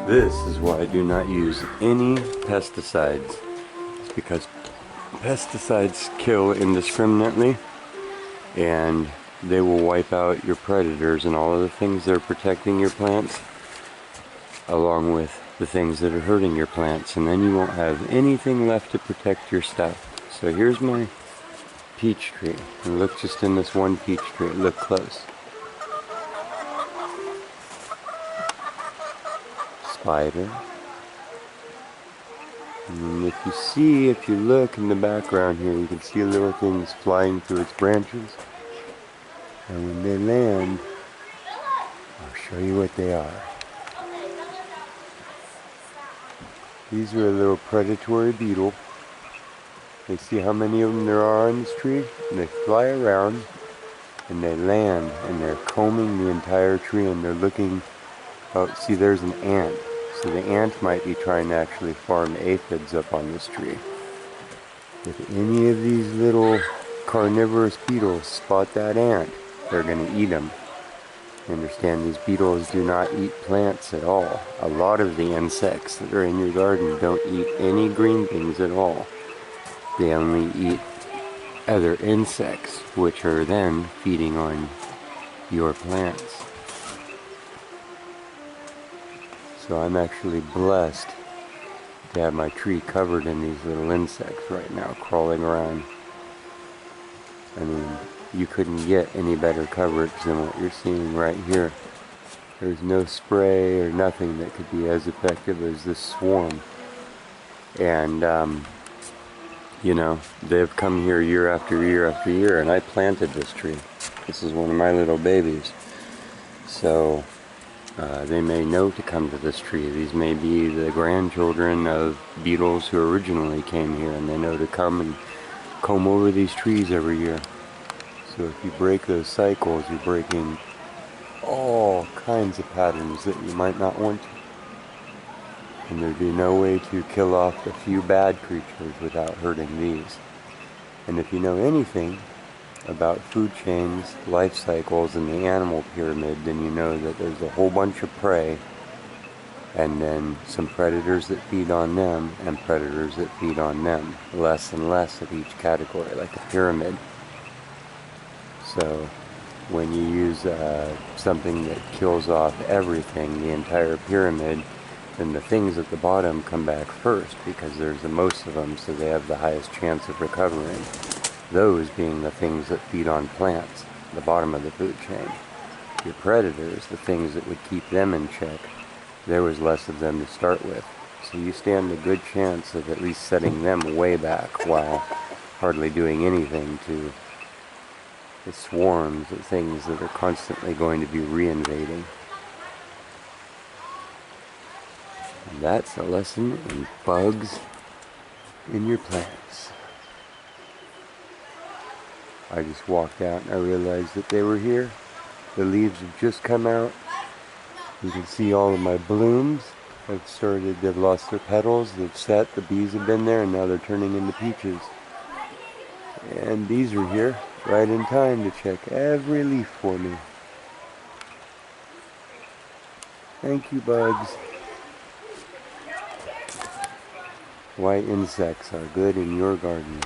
This is why I do not use any pesticides. It's because pesticides kill indiscriminately, and they will wipe out your predators and all of the things that are protecting your plants, along with the things that are hurting your plants, and then you won't have anything left to protect your stuff. So here's my peach tree. And look just in this one peach tree. Look close. Spider. And if you look in the background here, you can see little things flying through its branches. And when they land, I'll show you what they are. These are a little predatory beetle. You see how many of them there are on this tree? And they fly around and they land and they're combing the entire tree and they're looking. Oh, see, there's an ant. So the ant might be trying to actually farm aphids up on this tree. If any of these little carnivorous beetles spot that ant, they're going to eat them. You understand, these beetles do not eat plants at all. A lot of the insects that are in your garden don't eat any green things at all. They only eat other insects, which are then feeding on your plants. So I'm actually blessed to have my tree covered in these little insects right now, crawling around. I mean, you couldn't get any better coverage than what you're seeing right here. There's no spray or nothing that could be as effective as this swarm. And, you know, they've come here year after year after year, and I planted this tree. This is one of my little babies. So, they may know to come to this tree. These may be the grandchildren of beetles who originally came here, and they know to come and comb over these trees every year. So if you break those cycles, you're breaking all kinds of patterns that you might not want to. And there'd be no way to kill off the few bad creatures without hurting these. And if you know anything about food chains, life cycles, and the animal pyramid, then you know that there's a whole bunch of prey, and then some predators that feed on them, and predators that feed on them. Less and less of each category, like a pyramid. So when you use something that kills off everything, the entire pyramid, then the things at the bottom come back first, because there's the most of them, so they have the highest chance of recovering. Those being the things that feed on plants, the bottom of the food chain. Your predators, the things that would keep them in check, there was less of them to start with. So you stand a good chance of at least setting them way back while hardly doing anything to the swarms of things that are constantly going to be reinvading. And that's a lesson in bugs in your plants. I just walked out and I realized that they were here. The leaves have just come out. You can see all of my blooms they've lost their petals, they've set, the bees have been there, and now they're turning into peaches. And bees are here, right in time to check every leaf for me. Thank you, bugs. Why insects are good in your garden.